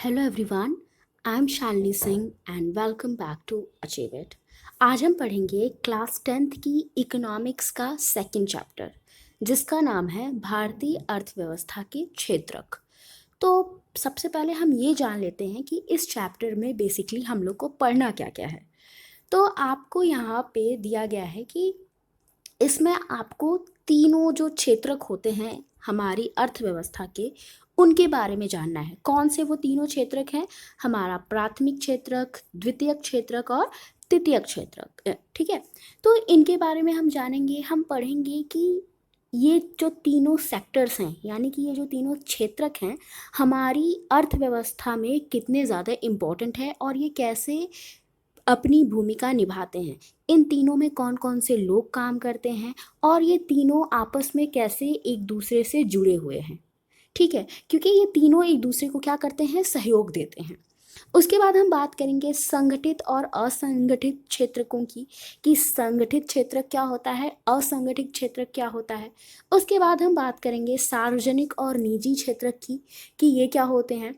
Hello everyone, I am Shalini Singh and welcome back to achieve it. आज हम पढ़ेंगे class 10th की इकोनॉमिक्स का सेकंड चैप्टर, जिसका नाम है भारतीय अर्थव्यवस्था के क्षेत्रक। तो सबसे पहले हम ये जान लेते हैं कि इस चैप्टर में बेसिकली हम लोग को पढ़ना क्या क्या है। तो आपको यहाँ पे दिया गया है कि इसमें आपको तीनों जो क्षेत्रक होते हैं हमारी अर्थव्यवस्था के, उनके बारे में जानना है। कौन से वो तीनों क्षेत्रक हैं? हमारा प्राथमिक क्षेत्रक, द्वितीयक क्षेत्रक और तृतीयक क्षेत्रक। ठीक है, तो इनके बारे में हम जानेंगे। हम पढ़ेंगे कि ये जो तीनों सेक्टर्स हैं, यानी कि ये जो तीनों क्षेत्रक हैं, हमारी अर्थव्यवस्था में कितने ज़्यादा इम्पोर्टेंट है और ये कैसे अपनी भूमिका निभाते हैं। इन तीनों में कौन कौन से लोग काम करते हैं और ये तीनों आपस में कैसे एक दूसरे से जुड़े हुए हैं। ठीक है, क्योंकि ये तीनों एक दूसरे को क्या करते हैं, सहयोग देते हैं। उसके बाद हम बात करेंगे संगठित और असंगठित क्षेत्रकों की, कि संगठित क्षेत्र क्या होता है, असंगठित क्षेत्र क्या होता है। उसके बाद हम बात करेंगे सार्वजनिक और निजी क्षेत्र की, कि ये क्या होते हैं।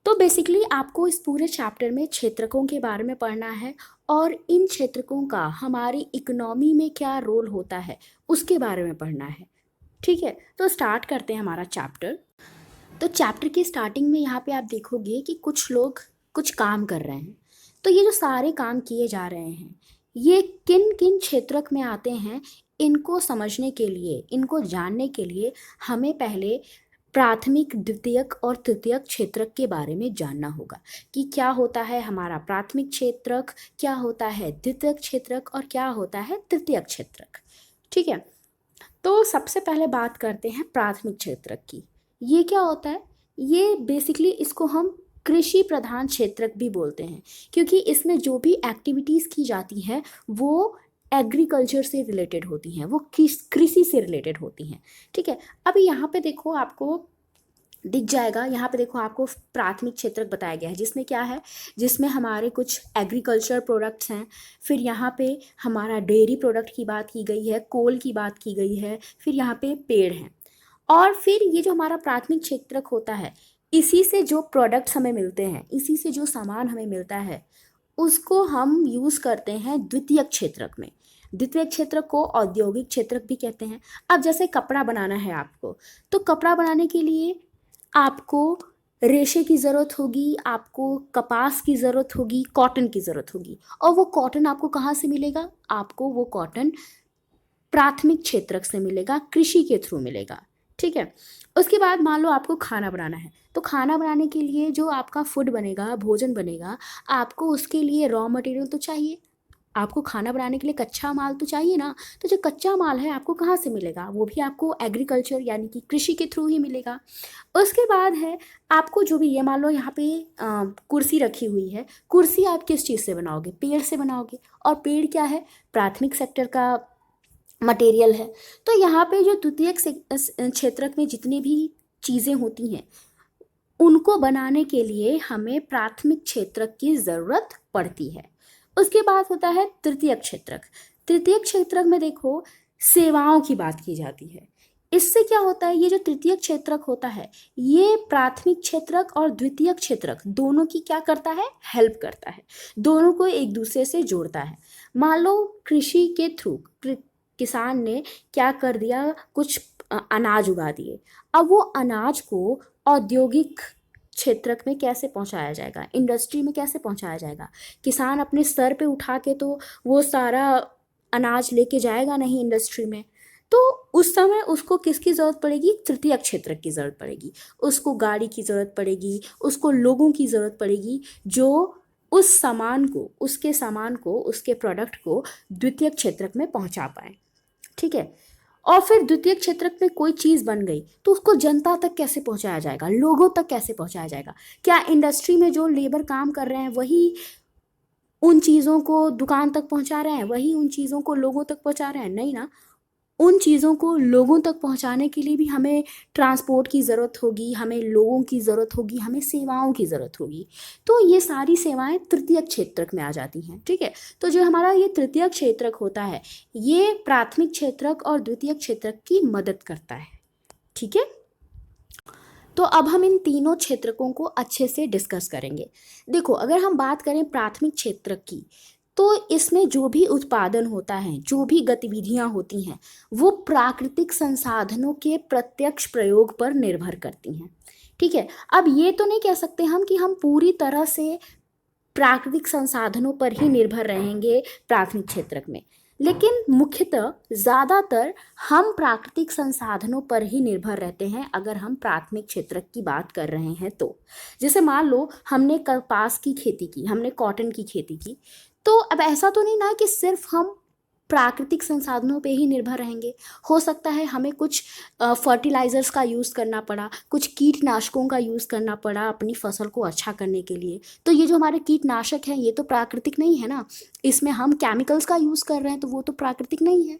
तो बेसिकली आपको इस पूरे चैप्टर में क्षेत्रकों के बारे में पढ़ना है और इन क्षेत्रकों का हमारी इकोनॉमी में क्या रोल होता है उसके बारे में पढ़ना है। ठीक है, तो स्टार्ट करते हैं हमारा चैप्टर। तो चैप्टर की स्टार्टिंग में यहाँ पे आप देखोगे कि कुछ लोग कुछ काम कर रहे हैं। तो ये जो सारे काम किए जा रहे हैं, ये किन किन क्षेत्रक में आते हैं, इनको समझने के लिए, इनको जानने के लिए हमें पहले प्राथमिक, द्वितीयक और तृतीयक क्षेत्रक के बारे में जानना होगा, कि क्या होता है हमारा प्राथमिक क्षेत्रक, क्या होता है द्वितीयक क्षेत्रक और क्या होता है तृतीयक क्षेत्रक। ठीक है, तो सबसे पहले बात करते हैं प्राथमिक क्षेत्रक की। ये क्या होता है? ये बेसिकली इसको हम कृषि प्रधान क्षेत्रक भी बोलते हैं, क्योंकि इसमें जो भी एक्टिविटीज़ की जाती हैं वो एग्रीकल्चर से रिलेटेड होती हैं, वो कृषि से रिलेटेड होती हैं। ठीक है, अभी यहाँ पे देखो, आपको दिख जाएगा, यहाँ पे देखो आपको प्राथमिक क्षेत्रक बताया गया है, जिसमें क्या है, जिसमें हमारे कुछ एग्रीकल्चर प्रोडक्ट्स हैं। फिर यहाँ पे हमारा डेयरी प्रोडक्ट की बात की गई है, कोल की बात की गई है, फिर यहाँ पे पेड़ हैं। और फिर ये जो हमारा प्राथमिक क्षेत्रक होता है, इसी से जो प्रोडक्ट्स हमें मिलते हैं, इसी से जो सामान हमें मिलता है, उसको हम यूज़ करते हैं द्वितीयक क्षेत्रक में। द्वितीयक क्षेत्रक को औद्योगिक क्षेत्रक भी कहते हैं। अब जैसे कपड़ा बनाना है आपको, तो कपड़ा बनाने के लिए आपको रेशे की ज़रूरत होगी, आपको कपास की ज़रूरत होगी, कॉटन की ज़रूरत होगी। और वो कॉटन आपको कहाँ से मिलेगा? आपको वो कॉटन प्राथमिक क्षेत्रक से मिलेगा, कृषि के थ्रू मिलेगा। ठीक है, उसके बाद मान लो आपको खाना बनाना है, तो खाना बनाने के लिए जो आपका फूड बनेगा, भोजन बनेगा, आपको उसके लिए रॉ मटेरियल तो चाहिए। आपको खाना बनाने के लिए कच्चा माल तो चाहिए ना। तो जो कच्चा माल है आपको कहाँ से मिलेगा? वो भी आपको एग्रीकल्चर यानी कि कृषि के थ्रू ही मिलेगा। उसके बाद है, आपको जो भी, ये मान लो यहाँ पे कुर्सी रखी हुई है, कुर्सी आप किस चीज़ से बनाओगे? पेड़ से बनाओगे। और पेड़ क्या है? प्राथमिक सेक्टर का मटेरियल है। तो यहाँ पे जो द्वितीयक क्षेत्रक में जितनी भी चीज़ें होती हैं, उनको बनाने के लिए हमें प्राथमिक क्षेत्रक की ज़रूरत पड़ती है। उसके बाद होता है तृतीयक क्षेत्रक। तृतीयक क्षेत्रक में देखो, सेवाओं की बात की जाती है। इससे क्या होता है, ये जो तृतीयक क्षेत्रक होता है, ये प्राथमिक क्षेत्रक और द्वितीयक क्षेत्रक दोनों की क्या करता है? हेल्प करता है, दोनों को एक दूसरे से जोड़ता है। मान लो कृषि के थ्रू किसान ने क्या कर दिया, कुछ अनाज उगा दिए। अब वो अनाज को औद्योगिक क्षेत्रक में कैसे पहुंचाया जाएगा, इंडस्ट्री में कैसे पहुंचाया जाएगा? किसान अपने सर पे उठा के तो वो सारा अनाज लेके जाएगा नहीं इंडस्ट्री में। तो उस समय उसको किसकी ज़रूरत पड़ेगी? तृतीयक क्षेत्रक की ज़रूरत पड़ेगी। उसको गाड़ी की ज़रूरत पड़ेगी, उसको लोगों की ज़रूरत पड़ेगी, जो उस सामान को, उसके सामान को, उसके प्रोडक्ट को द्वितीयक क्षेत्रक में पहुंचा पाए। ठीक है, और फिर द्वितीय क्षेत्रक में कोई चीज़ बन गई तो उसको जनता तक कैसे पहुंचाया जाएगा, लोगों तक कैसे पहुंचाया जाएगा? क्या इंडस्ट्री में जो लेबर काम कर रहे हैं वही उन चीज़ों को दुकान तक पहुंचा रहे हैं, वही उन चीज़ों को लोगों तक पहुंचा रहे हैं? नहीं ना। उन चीज़ों को लोगों तक पहुंचाने के लिए भी हमें ट्रांसपोर्ट की ज़रूरत होगी, हमें लोगों की ज़रूरत होगी, हमें सेवाओं की ज़रूरत होगी। तो ये सारी सेवाएं तृतीयक क्षेत्रक में आ जाती हैं। ठीक है, तो जो हमारा ये तृतीयक क्षेत्रक होता है, ये प्राथमिक क्षेत्रक और द्वितीयक क्षेत्रक की मदद करता है। ठीक है, तो अब हम इन तीनों क्षेत्रकों को अच्छे से डिस्कस करेंगे। देखो, अगर हम बात करें प्राथमिक क्षेत्र की, तो इसमें जो भी उत्पादन होता है, जो भी गतिविधियां होती हैं, वो प्राकृतिक संसाधनों के प्रत्यक्ष प्रयोग पर निर्भर करती हैं। ठीक है, अब ये तो नहीं कह सकते हम कि हम पूरी तरह से प्राकृतिक संसाधनों पर ही निर्भर रहेंगे प्राथमिक क्षेत्र में, लेकिन मुख्यतः ज़्यादातर हम प्राकृतिक संसाधनों पर ही निर्भर रहते हैं अगर हम प्राथमिक क्षेत्र की बात कर रहे हैं तो। जैसे मान लो हमने कपास की खेती की, हमने कॉटन की खेती की, तो अब ऐसा तो नहीं ना कि सिर्फ हम प्राकृतिक संसाधनों पे ही निर्भर रहेंगे। हो सकता है हमें कुछ फर्टिलाइजर्स का यूज़ करना पड़ा, कुछ कीटनाशकों का यूज़ करना पड़ा अपनी फसल को अच्छा करने के लिए। तो ये जो हमारे कीटनाशक हैं, ये तो प्राकृतिक नहीं है ना, इसमें हम केमिकल्स का यूज़ कर रहे हैं, तो वो तो प्राकृतिक नहीं है।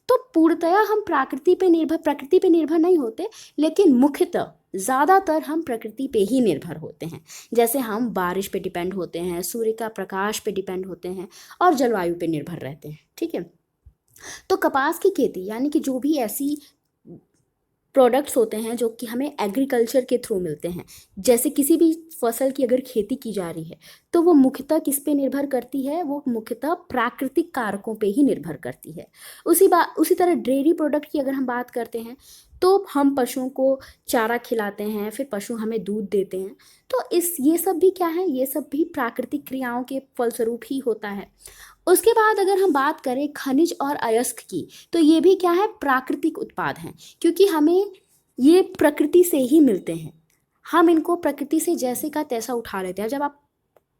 तो पूर्णतया हम प्रकृति पे निर्भर नहीं होते, लेकिन मुख्यतः ज़्यादातर हम प्रकृति पे ही निर्भर होते हैं। जैसे हम बारिश पे डिपेंड होते हैं, सूर्य का प्रकाश पे डिपेंड होते हैं, और जलवायु पे निर्भर रहते हैं। ठीक है, तो कपास की खेती यानी कि जो भी ऐसी प्रोडक्ट्स होते हैं जो कि हमें एग्रीकल्चर के थ्रू मिलते हैं, जैसे किसी भी फसल की अगर खेती की जा रही है, तो वो मुख्यतः किस पे निर्भर करती है, वो मुख्यतः प्राकृतिक कारकों पे ही निर्भर करती है। उसी तरह डेयरी प्रोडक्ट की अगर हम बात करते हैं, तो हम पशुओं को चारा खिलाते हैं, फिर पशु हमें दूध देते हैं। तो ये सब भी क्या है, ये सब भी प्राकृतिक क्रियाओं के फलस्वरूप ही होता है। उसके बाद अगर हम बात करें खनिज और अयस्क की, तो ये भी क्या है, प्राकृतिक उत्पाद हैं, क्योंकि हमें ये प्रकृति से ही मिलते हैं। हम इनको प्रकृति से जैसे का तैसा उठा लेते हैं। जब आप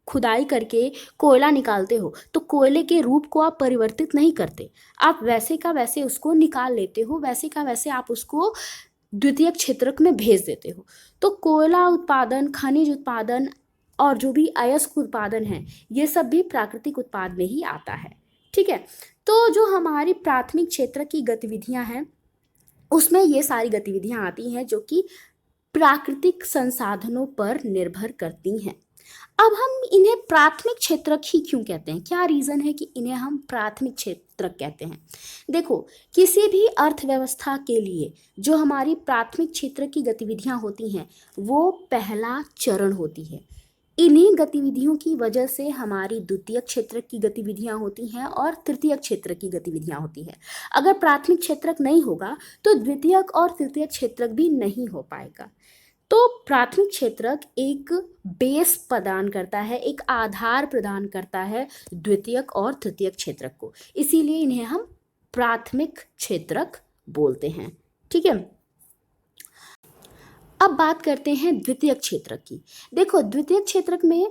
खुदाई करके कोयला निकालते हो, तो कोयले के रूप को आप परिवर्तित नहीं करते, आप वैसे का वैसे उसको निकाल लेते हो, वैसे का वैसे आप उसको द्वितीयक क्षेत्रक में भेज देते हो। तो कोयला उत्पादन, खनिज उत्पादन और जो भी अयस्क उत्पादन है, ये सब भी प्राकृतिक उत्पाद में ही आता है। ठीक है, तो जो हमारी प्राथमिक क्षेत्र की गतिविधियां हैं, उसमें ये सारी गतिविधियां आती हैं जो कि प्राकृतिक संसाधनों पर निर्भर करती हैं। अब हम इन्हें प्राथमिक क्षेत्रक ही क्यों कहते हैं, क्या रीज़न है कि इन्हें हम प्राथमिक क्षेत्रक कहते हैं? देखो, किसी भी अर्थव्यवस्था के लिए जो हमारी प्राथमिक क्षेत्र की गतिविधियां होती हैं, वो पहला चरण होती है। इन्हीं गतिविधियों की वजह से हमारी द्वितीयक क्षेत्र की गतिविधियां होती हैं और तृतीयक क्षेत्र की गतिविधियां होती हैं। अगर प्राथमिक क्षेत्रक नहीं होगा, तो द्वितीयक और तृतीयक क्षेत्रक भी नहीं हो पाएगा। तो प्राथमिक क्षेत्रक एक बेस प्रदान करता है, एक आधार प्रदान करता है द्वितीयक और तृतीयक क्षेत्रक को, इसीलिए इन्हें हम प्राथमिक क्षेत्रक बोलते हैं। ठीक है, अब बात करते हैं द्वितीयक क्षेत्रक की। देखो, द्वितीयक क्षेत्रक में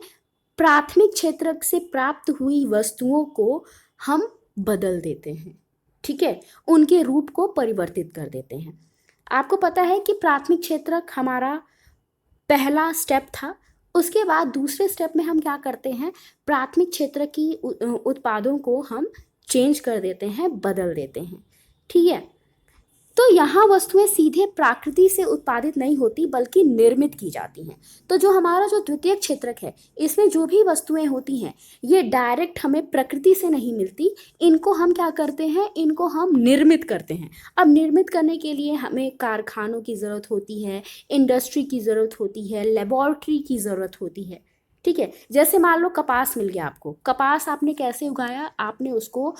प्राथमिक क्षेत्रक से प्राप्त हुई वस्तुओं को हम बदल देते हैं। ठीक है, उनके रूप को परिवर्तित कर देते हैं। आपको पता है कि प्राथमिक क्षेत्रक हमारा पहला स्टेप था। उसके बाद दूसरे स्टेप में हम क्या करते हैं, प्राथमिक क्षेत्र की उत्पादों को हम चेंज कर देते हैं, बदल देते हैं। ठीक है, तो यहाँ वस्तुएं सीधे प्रकृति से उत्पादित नहीं होती, बल्कि निर्मित की जाती हैं। तो जो हमारा जो द्वितीयक क्षेत्रक है, इसमें जो भी वस्तुएं होती हैं, ये डायरेक्ट हमें प्रकृति से नहीं मिलती, इनको हम क्या करते हैं, इनको हम निर्मित करते हैं। अब निर्मित करने के लिए हमें कारखानों की ज़रूरत होती है, इंडस्ट्री की ज़रूरत होती है, लेबॉर्ट्री की ज़रूरत होती है। ठीक है, जैसे मान लो कपास मिल गया आपको, कपास आपने कैसे उगाया, आपने उसको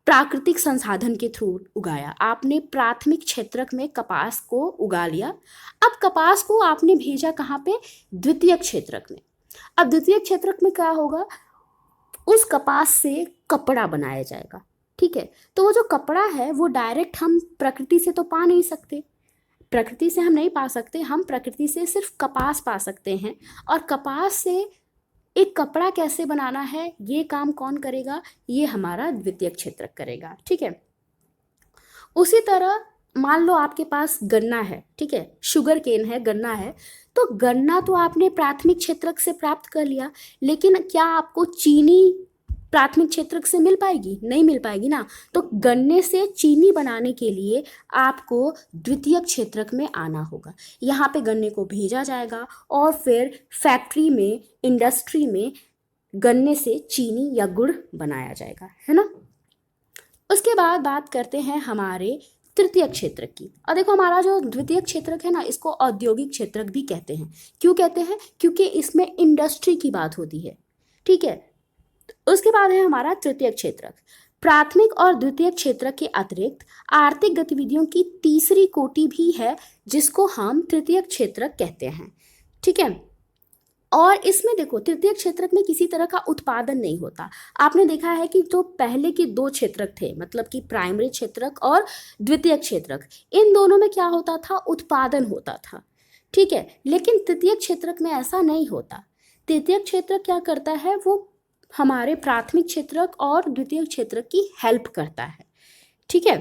प्राकृतिक संसाधन के थ्रू उगाया, आपने प्राथमिक क्षेत्रक में कपास को उगा लिया। अब कपास को आपने भेजा कहाँ पे, द्वितीयक क्षेत्रक में। अब द्वितीयक क्षेत्रक में क्या होगा, उस कपास से कपड़ा बनाया जाएगा। ठीक है, तो वो जो कपड़ा है वो डायरेक्ट हम प्रकृति से तो पा नहीं सकते, प्रकृति से हम नहीं पा सकते, हम प्रकृति से सिर्फ कपास पा सकते हैं। और कपास से एक कपड़ा कैसे बनाना है, ये काम कौन करेगा, ये हमारा द्वितीयक क्षेत्रक करेगा। ठीक है, उसी तरह मान लो आपके पास गन्ना है, ठीक है, शुगर केन है, गन्ना है, तो गन्ना तो आपने प्राथमिक क्षेत्रक से प्राप्त कर लिया, लेकिन क्या आपको चीनी प्राथमिक क्षेत्रक से मिल पाएगी, नहीं मिल पाएगी ना। तो गन्ने से चीनी बनाने के लिए आपको द्वितीयक क्षेत्रक में आना होगा। यहाँ पे गन्ने को भेजा जाएगा और फिर फैक्ट्री में, इंडस्ट्री में गन्ने से चीनी या गुड़ बनाया जाएगा, है ना। उसके बाद बात करते हैं हमारे तृतीय क्षेत्रक की। और देखो हमारा जो द्वितीय क्षेत्रक है ना, इसको औद्योगिक क्षेत्रक भी कहते हैं। क्यों कहते हैं? क्योंकि इसमें इंडस्ट्री की बात होती है। ठीक है, उसके बाद है हमारा तृतीय क्षेत्रक। प्राथमिक और द्वितीय क्षेत्रक के अतिरिक्त आर्थिक गतिविधियों की तीसरी कोटि भी है, जिसको हम तृतीय क्षेत्रक कहते हैं। ठीक है, और इसमें देखो तृतीय क्षेत्रक में किसी तरह का उत्पादन नहीं होता। आपने देखा है कि जो पहले के दो क्षेत्रक थे, मतलब कि प्राइमरी क्षेत्रक और द्वितीय क्षेत्रक, इन दोनों में क्या होता था? उत्पादन होता था। ठीक है, लेकिन तृतीय क्षेत्रक में ऐसा नहीं होता। तृतीय क्षेत्रक क्या करता है? वो हमारे प्राथमिक क्षेत्रक और द्वितीय क्षेत्रक की हेल्प करता है। ठीक है,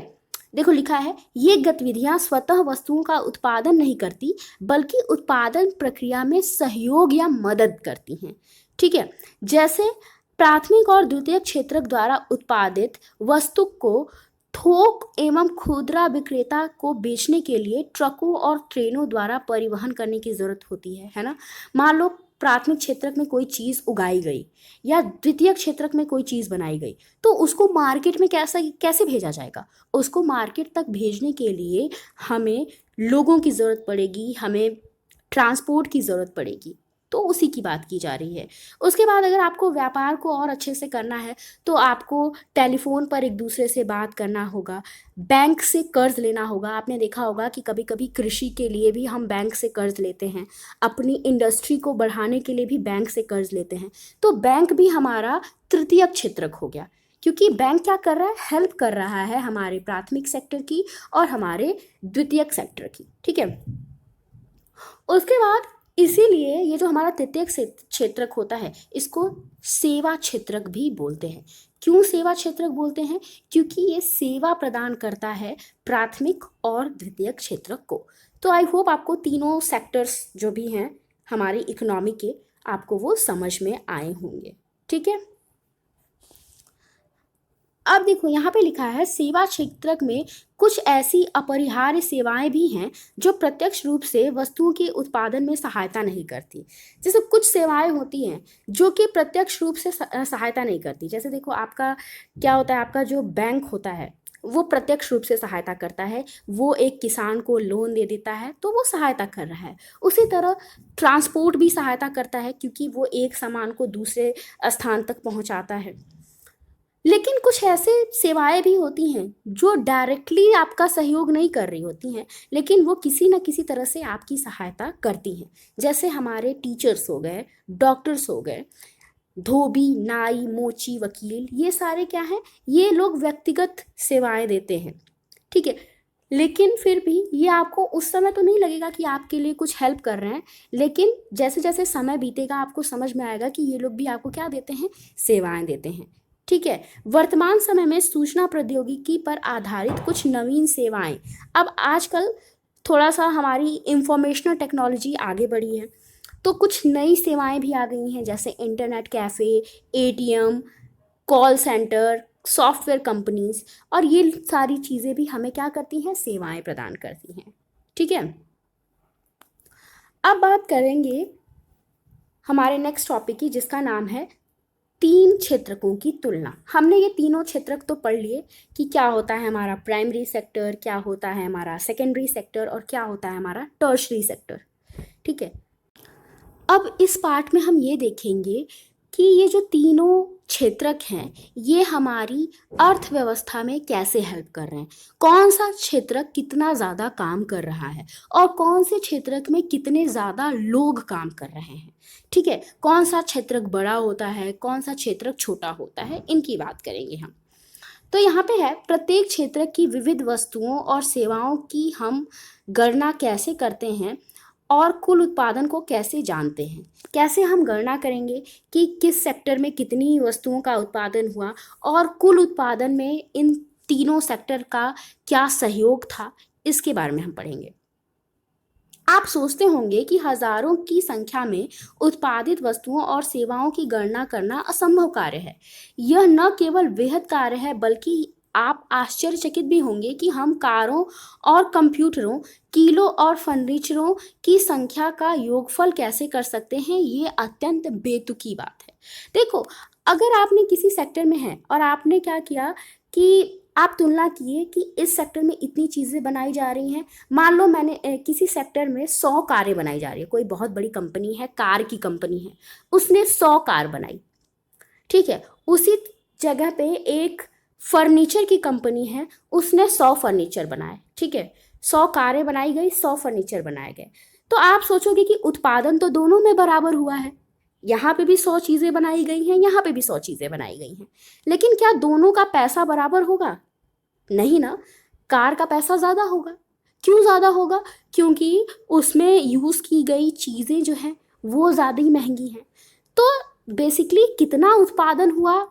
देखो लिखा है, ये गतिविधियां स्वतः वस्तुओं का उत्पादन नहीं करती, बल्कि उत्पादन प्रक्रिया में सहयोग या मदद करती हैं। ठीक है, जैसे प्राथमिक और द्वितीय क्षेत्रक द्वारा उत्पादित वस्तु को थोक एवं खुदरा विक्रेता को बेचने के लिए ट्रकों और ट्रेनों द्वारा परिवहन करने की जरूरत होती है ना। मान लो प्राथमिक क्षेत्रक में कोई चीज उगाई गई या द्वितीय क्षेत्रक में कोई चीज बनाई गई, तो उसको मार्केट में कैसे भेजा जाएगा? उसको मार्केट तक भेजने के लिए हमें लोगों की ज़रूरत पड़ेगी, हमें ट्रांसपोर्ट की ज़रूरत पड़ेगी। तो उसी की बात की जा रही है। उसके बाद अगर आपको व्यापार को और अच्छे से करना है, तो आपको टेलीफोन पर एक दूसरे से बात करना होगा, बैंक से कर्ज लेना होगा। आपने देखा होगा कि कभी कभी कृषि के लिए भी हम बैंक से कर्ज लेते हैं, अपनी इंडस्ट्री को बढ़ाने के लिए भी बैंक से कर्ज लेते हैं। तो बैंक भी हमारा तृतीय क्षेत्रक हो गया, क्योंकि बैंक क्या कर रहा है? हेल्प कर रहा है हमारे प्राथमिक सेक्टर की और हमारे द्वितीयक सेक्टर की। ठीक है, उसके बाद इसीलिए ये जो हमारा तृतीयक क्षेत्रक होता है, इसको सेवा क्षेत्रक भी बोलते हैं। क्यों सेवा क्षेत्रक बोलते हैं? क्योंकि ये सेवा प्रदान करता है प्राथमिक और द्वितीयक क्षेत्रक को। तो आई होप आपको तीनों सेक्टर्स जो भी हैं हमारी इकोनॉमी के, आपको वो समझ में आए होंगे। ठीक है, अब देखो यहाँ पे लिखा है, सेवा क्षेत्रक में कुछ ऐसी अपरिहार्य सेवाएं भी हैं जो प्रत्यक्ष रूप से वस्तुओं के उत्पादन में सहायता नहीं करती। जैसे कुछ सेवाएं होती हैं जो कि प्रत्यक्ष रूप से सहायता नहीं करती। जैसे देखो आपका क्या होता है, आपका जो बैंक होता है वो प्रत्यक्ष रूप से सहायता करता है, वो एक किसान को लोन दे देता है, तो वो सहायता कर रहा है। उसी तरह ट्रांसपोर्ट भी सहायता करता है, क्योंकि वो एक सामान को दूसरे स्थान तक पहुंचाता है। लेकिन कुछ ऐसे सेवाएं भी होती हैं जो डायरेक्टली आपका सहयोग नहीं कर रही होती हैं, लेकिन वो किसी न किसी तरह से आपकी सहायता करती हैं। जैसे हमारे टीचर्स हो गए, डॉक्टर्स हो गए, धोबी, नाई, मोची, वकील, ये सारे क्या हैं? ये लोग व्यक्तिगत सेवाएं देते हैं। ठीक है, लेकिन फिर भी ये आपको उस समय तो नहीं लगेगा कि आपके लिए कुछ हेल्प कर रहे हैं, लेकिन जैसे जैसे समय बीतेगा आपको समझ में आएगा कि ये लोग भी आपको क्या देते हैं? सेवाएं देते हैं। ठीक है, वर्तमान समय में सूचना प्रौद्योगिकी पर आधारित कुछ नवीन सेवाएं, अब आजकल थोड़ा सा हमारी इंफॉर्मेशनल टेक्नोलॉजी आगे बढ़ी है, तो कुछ नई सेवाएं भी आ गई हैं, जैसे internet cafe, ATM, call centre, software companies, और ये सारी चीज़ें भी हमें क्या करती हैं? सेवाएं प्रदान करती हैं। ठीक है, अब बात करेंगे हमारे नेक्स्ट टॉपिक की, जिसका नाम है तीन क्षेत्रकों की तुलना। हमने ये तीनों क्षेत्रक तो पढ़ लिए कि क्या होता है हमारा प्राइमरी सेक्टर, क्या होता है हमारा सेकेंडरी सेक्टर, और क्या होता है हमारा टर्शरी सेक्टर। ठीक है, अब इस पार्ट में हम ये देखेंगे कि ये जो तीनों क्षेत्रक हैं ये हमारी अर्थव्यवस्था में कैसे हेल्प कर रहे हैं, कौन सा क्षेत्रक कितना ज़्यादा काम कर रहा है और कौन से क्षेत्रक में कितने ज़्यादा लोग काम कर रहे हैं। ठीक है, कौन सा क्षेत्रक बड़ा होता है, कौन सा क्षेत्रक छोटा होता है, इनकी बात करेंगे हम। तो यहाँ पे है, प्रत्येक क्षेत्र की विविध वस्तुओं और सेवाओं की हम गणना कैसे करते हैं और कुल उत्पादन को कैसे जानते हैं। कैसे हम गणना करेंगे कि किस सेक्टर में कितनी वस्तुओं का उत्पादन हुआ और कुल उत्पादन में इन तीनों सेक्टर का क्या सहयोग था, इसके बारे में हम पढ़ेंगे। आप सोचते होंगे कि हजारों की संख्या में उत्पादित वस्तुओं और सेवाओं की गणना करना असंभव कार्य है। यह न केवल वृहद कार्य है, बल्कि आप आश्चर्यचकित भी होंगे कि हम कारों और कंप्यूटरों, किलो और फर्नीचरों की संख्या का योगफल कैसे कर सकते हैं। ये अत्यंत बेतुकी बात है। देखो, अगर आपने किसी सेक्टर में है और आपने क्या किया कि आप तुलना किए कि इस सेक्टर में इतनी चीज़ें बनाई जा रही हैं। मान लो मैंने किसी सेक्टर में 100 कारें बनाई जा रही है, कोई बहुत बड़ी कंपनी है, कार की कंपनी है, उसने 100 कार बनाई, ठीक है। उसी जगह पे एक फर्नीचर की कंपनी है, उसने 100 फर्नीचर बनाए, ठीक है। 100 कारें बनाई गई, 100 फर्नीचर बनाए गए। तो आप सोचोगे कि उत्पादन तो दोनों में बराबर हुआ है, यहाँ पे भी 100 चीज़ें बनाई गई हैं, यहाँ पे भी 100 चीज़ें बनाई गई हैं, लेकिन क्या दोनों का पैसा बराबर होगा? नहीं ना। कार का पैसा ज़्यादा होगा। क्यों ज़्यादा होगा? क्योंकि उसमें यूज़ की गई चीज़ें जो हैं वो ज़्यादा ही महंगी हैं। तो बेसिकली कितना उत्पादन हुआ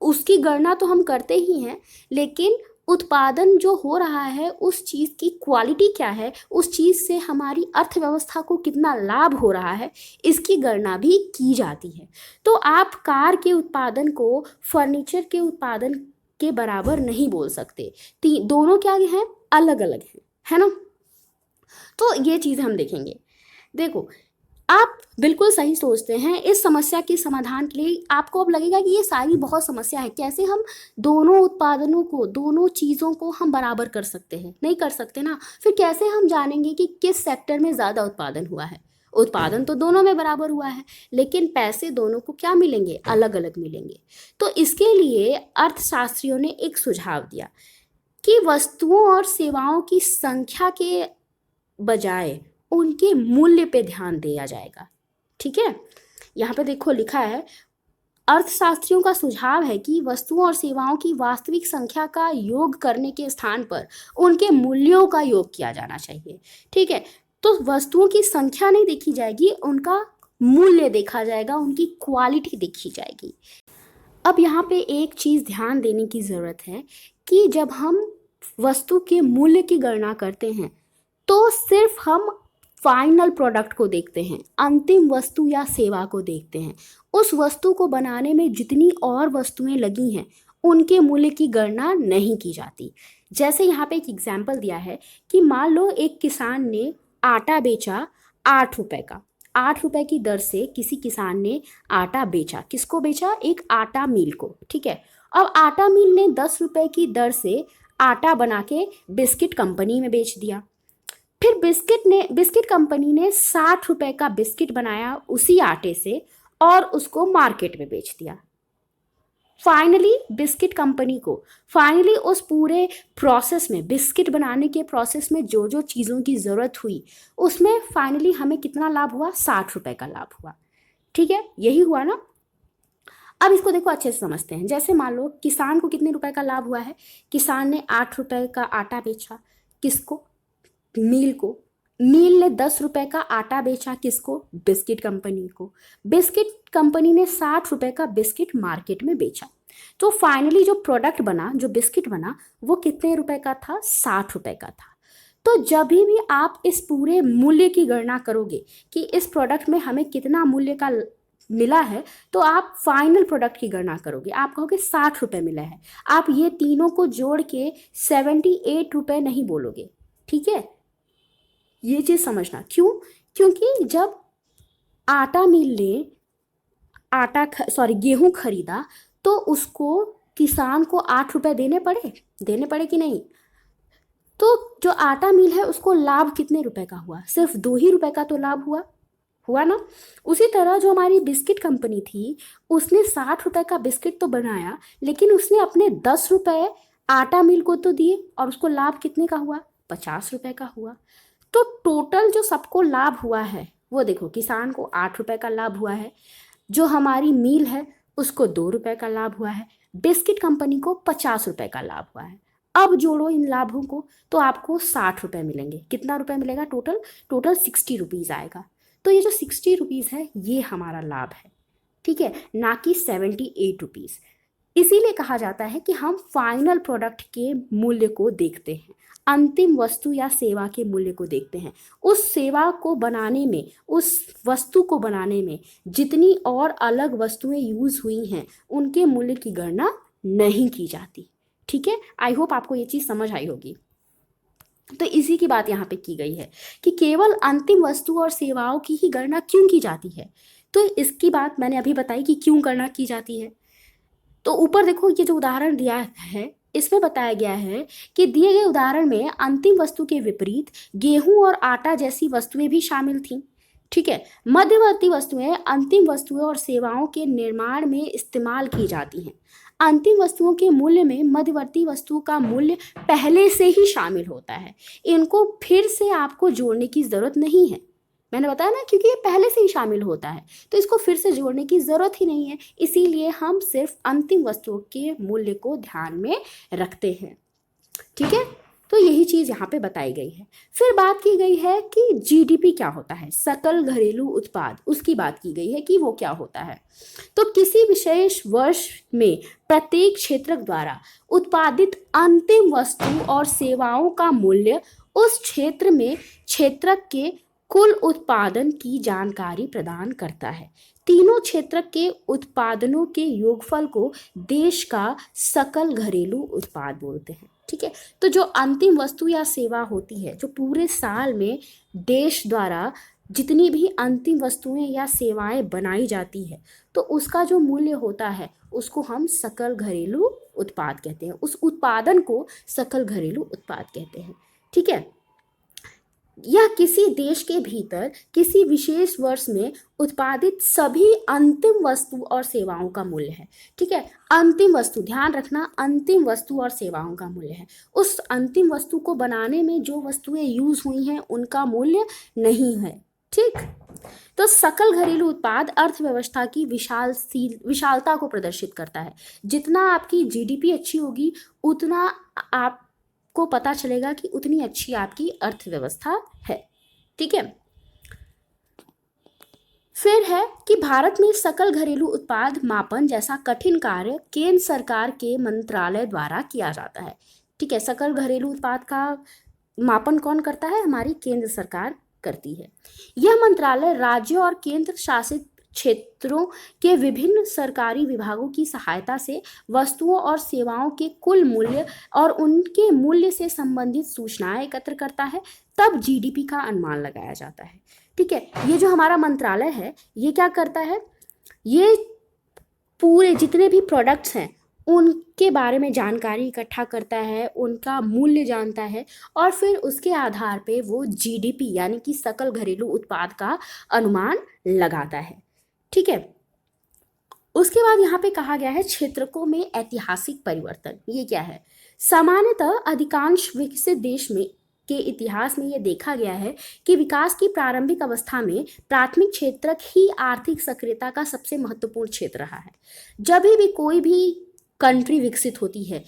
उसकी गणना तो हम करते ही हैं, लेकिन उत्पादन जो हो रहा है उस चीज़ की क्वालिटी क्या है, उस चीज़ से हमारी अर्थव्यवस्था को कितना लाभ हो रहा है, इसकी गणना भी की जाती है। तो आप कार के उत्पादन को फर्नीचर के उत्पादन के बराबर नहीं बोल सकते। दोनों क्या हैं? अलग अलग हैं, है ना। तो ये चीज़ हम देखेंगे। देखो, आप बिल्कुल सही सोचते हैं। इस समस्या के समाधान के लिए आपको अब लगेगा कि ये सारी बहुत समस्या है, कैसे हम दोनों उत्पादनों को, दोनों चीज़ों को हम बराबर कर सकते हैं? नहीं कर सकते ना। फिर कैसे हम जानेंगे कि किस सेक्टर में ज़्यादा उत्पादन हुआ है? उत्पादन तो दोनों में बराबर हुआ है, लेकिन पैसे दोनों को क्या मिलेंगे? अलग अलग मिलेंगे। तो इसके लिए अर्थशास्त्रियों ने एक सुझाव दिया कि वस्तुओं और सेवाओं की संख्या के बजाय उनके मूल्य पे ध्यान दिया जाएगा, ठीक है। यहाँ पे देखो लिखा है, अर्थशास्त्रियों का सुझाव है कि वस्तुओं और सेवाओं की वास्तविक संख्या का योग करने के स्थान पर उनके मूल्यों का योग किया जाना चाहिए, ठीक है। तो वस्तुओं की संख्या नहीं देखी जाएगी, उनका मूल्य देखा जाएगा, उनकी क्वालिटी देखी जाएगी। अब यहाँ पे एक चीज़ ध्यान देने की ज़रूरत है कि जब हम वस्तु के मूल्य की गणना करते हैं तो सिर्फ हम फाइनल प्रोडक्ट को देखते हैं, अंतिम वस्तु या सेवा को देखते हैं। उस वस्तु को बनाने में जितनी और वस्तुएं लगी हैं उनके मूल्य की गणना नहीं की जाती। जैसे यहाँ पे एक एग्जाम्पल दिया है कि मान लो एक किसान ने आटा बेचा 8 रुपए का, 8 रुपए की दर से किसी किसान ने आटा बेचा। किसको बेचा? एक आटा मिल को, ठीक है। अब आटा मिल ने 10 रुपए की दर से आटा बना के बिस्किट कंपनी में बेच दिया। फिर बिस्किट कंपनी ने 60 रुपए का बिस्किट बनाया उसी आटे से और उसको मार्केट में बेच दिया। फाइनली उस पूरे प्रोसेस में, बिस्किट बनाने के प्रोसेस में जो जो चीज़ों की ज़रूरत हुई उसमें फाइनली हमें कितना लाभ हुआ? 60 रुपए का लाभ हुआ, ठीक है। यही हुआ ना। अब इसको देखो अच्छे से समझते हैं। जैसे मान लो किसान को कितने रुपए का लाभ हुआ है? किसान ने 8 रुपए का आटा बेचा। किसको? मील को। मील ने 10 रुपए का आटा बेचा। किसको? बिस्किट कंपनी को। बिस्किट कंपनी ने 60 रुपए का बिस्किट मार्केट में बेचा। तो फाइनली जो प्रोडक्ट बना, जो बिस्किट बना, वो कितने रुपए का था? 60 रुपए का था। तो जब भी आप इस पूरे मूल्य की गणना करोगे कि इस प्रोडक्ट में हमें कितना मूल्य का मिला है, तो आप फाइनल प्रोडक्ट की गणना करोगे, आप कहोगे 60 रुपए मिला है। आप ये तीनों को जोड़ के 78 रुपए नहीं बोलोगे, ठीक है। ये चीज़ समझना। क्यों? क्योंकि जब आटा मिल ने गेहूं खरीदा तो उसको किसान को 8 रुपए देने पड़े कि नहीं? तो जो आटा मिल है उसको लाभ कितने रुपए का हुआ? सिर्फ 2 ही रुपए का तो लाभ हुआ ना। उसी तरह जो हमारी बिस्किट कंपनी थी उसने 60 रुपए का बिस्किट तो बनाया, लेकिन उसने अपने 10 रुपए आटा मिल को तो दिए और उसको लाभ कितने का हुआ? 50 रुपए का हुआ। तो टोटल जो सबको लाभ हुआ है वो देखो, किसान को 8 रुपए का लाभ हुआ है, जो हमारी मील है उसको 2 रुपए का लाभ हुआ है, बिस्किट कंपनी को 50 रुपए का लाभ हुआ है। अब जोड़ो इन लाभों को तो आपको 60 रुपए मिलेंगे। कितना रुपए मिलेगा? टोटल 60 रुपीज़ आएगा। तो ये जो 60 रुपीज़ है ये हमारा लाभ है, ठीक है, ना कि 78 रुपीज़। इसीलिए कहा जाता है कि हम फाइनल प्रोडक्ट के मूल्य को देखते हैं, अंतिम वस्तु या सेवा के मूल्य को देखते हैं। उस सेवा को बनाने में, उस वस्तु को बनाने में जितनी और अलग वस्तुएं यूज़ हुई हैं उनके मूल्य की गणना नहीं की जाती, ठीक है। आई होप आपको ये चीज़ समझ आई होगी। तो इसी की बात यहाँ पे की गई है कि केवल अंतिम वस्तु और सेवाओं की ही गणना क्यों की जाती है। तो इसकी बात मैंने अभी बताई कि क्यों गणना की जाती है। तो ऊपर देखो ये जो उदाहरण दिया है इसमें बताया गया है कि दिए गए उदाहरण में अंतिम वस्तु के विपरीत गेहूं और आटा जैसी वस्तुएं भी शामिल थीं। ठीक है, मध्यवर्ती वस्तुएं अंतिम वस्तुओं और सेवाओं के निर्माण में इस्तेमाल की जाती हैं। अंतिम वस्तुओं के मूल्य में मध्यवर्ती वस्तुओं का मूल्य पहले से ही शामिल होता है। इनको फिर से आपको जोड़ने की जरूरत नहीं है। मैंने बताया ना, क्योंकि ये पहले से ही शामिल होता है तो इसको फिर से जोड़ने की जरूरत ही नहीं है। इसीलिए हम सिर्फ अंतिम वस्तुओं के मूल्य को ध्यान में रखते हैं। ठीक है, तो यही चीज यहाँ पे बताई गई है। फिर बात की गई है कि जीडीपी क्या होता है, सकल घरेलू उत्पाद, उसकी बात की गई है कि वो क्या होता है। तो किसी विशेष वर्ष में प्रत्येक क्षेत्रक द्वारा उत्पादित अंतिम वस्तु और सेवाओं का मूल्य उस क्षेत्र में क्षेत्रक के कुल उत्पादन की जानकारी प्रदान करता है। तीनों क्षेत्रक के उत्पादनों के योगफल को देश का सकल घरेलू उत्पाद बोलते हैं। ठीक है, तो जो अंतिम वस्तु या सेवा होती है, जो पूरे साल में देश द्वारा जितनी भी अंतिम वस्तुएं या सेवाएं बनाई जाती है, तो उसका जो मूल्य होता है उसको हम सकल घरेलू उत्पाद कहते हैं। उस उत्पादन को सकल घरेलू उत्पाद कहते हैं। ठीक है, यह किसी देश के भीतर किसी विशेष वर्ष में उत्पादित सभी अंतिम वस्तु और सेवाओं का मूल्य है। ठीक है, अंतिम वस्तु, ध्यान रखना, अंतिम वस्तु और सेवाओं का मूल्य है। उस अंतिम वस्तु को बनाने में जो वस्तुएं यूज हुई हैं उनका मूल्य नहीं है। ठीक, तो सकल घरेलू उत्पाद अर्थव्यवस्था की विशालता को प्रदर्शित करता है। जितना आपकी जीडीपी अच्छी होगी उतना आपको पता चलेगा कि उतनी अच्छी आपकी अर्थव्यवस्था है। ठीक है, फिर है कि भारत में सकल घरेलू उत्पाद मापन जैसा कठिन कार्य केंद्र सरकार के मंत्रालय द्वारा किया जाता है। ठीक है, सकल घरेलू उत्पाद का मापन कौन करता है? हमारी केंद्र सरकार करती है। यह मंत्रालय राज्यों और केंद्र शासित क्षेत्रों के विभिन्न सरकारी विभागों की सहायता से वस्तुओं और सेवाओं के कुल मूल्य और उनके मूल्य से संबंधित सूचनाएं एकत्र करता है, तब जीडीपी का अनुमान लगाया जाता है। ठीक है, ये जो हमारा मंत्रालय है ये क्या करता है? ये पूरे जितने भी प्रोडक्ट्स हैं उनके बारे में जानकारी इकट्ठा करता है, उनका मूल्य जानता है और फिर उसके आधार पे वो जीडीपी यानी कि सकल घरेलू उत्पाद का अनुमान लगाता है। ठीक है, उसके बाद यहाँ पे कहा गया है क्षेत्रकों में ऐतिहासिक परिवर्तन। ये क्या है? सामान्यतः अधिकांश विकसित देश में के इतिहास में यह देखा गया है कि विकास की प्रारंभिक अवस्था में प्राथमिक क्षेत्रक ही आर्थिक सक्रियता का सबसे महत्वपूर्ण क्षेत्र रहा है। जब भी कोई भी कंट्री विकसित होती है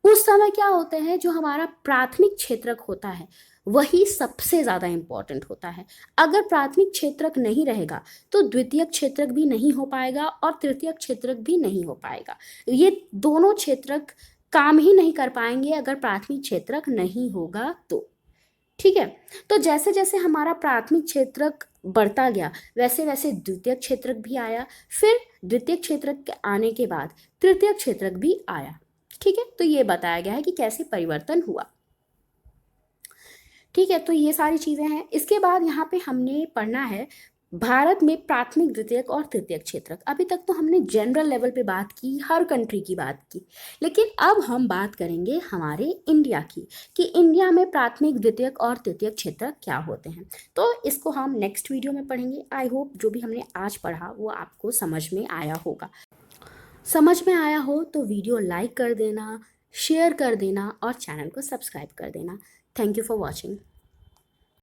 उस समय क्या होता है, जो हमारा प्राथमिक क्षेत्रक होता है वही सबसे ज़्यादा इम्पॉर्टेंट होता है। अगर प्राथमिक क्षेत्रक नहीं रहेगा तो द्वितीयक क्षेत्रक भी नहीं हो पाएगा और तृतीयक क्षेत्रक भी नहीं हो पाएगा। ये दोनों क्षेत्रक काम ही नहीं कर पाएंगे अगर प्राथमिक क्षेत्रक नहीं होगा तो। ठीक है, तो जैसे जैसे हमारा प्राथमिक क्षेत्रक बढ़ता गया वैसे वैसे द्वितीयक क्षेत्रक भी आया, फिर द्वितीयक क्षेत्रक के आने के बाद तृतीयक क्षेत्रक भी आया। ठीक है, तो ये बताया गया है कि कैसे परिवर्तन हुआ। ठीक है, तो ये सारी चीज़ें हैं। इसके बाद यहाँ पे हमने पढ़ना है भारत में प्राथमिक, द्वितीयक और तृतीयक क्षेत्रक। अभी तक तो हमने जनरल लेवल पे बात की, हर कंट्री की बात की, लेकिन अब हम बात करेंगे हमारे इंडिया की कि इंडिया में प्राथमिक, द्वितीयक और तृतीयक क्षेत्रक क्या होते हैं। तो इसको हम नेक्स्ट वीडियो में पढ़ेंगे। आई होप जो भी हमने आज पढ़ा वो आपको समझ में आया होगा। समझ में आया हो तो वीडियो लाइक कर देना, शेयर कर देना और चैनल को सब्सक्राइब कर देना। Thank you for watching.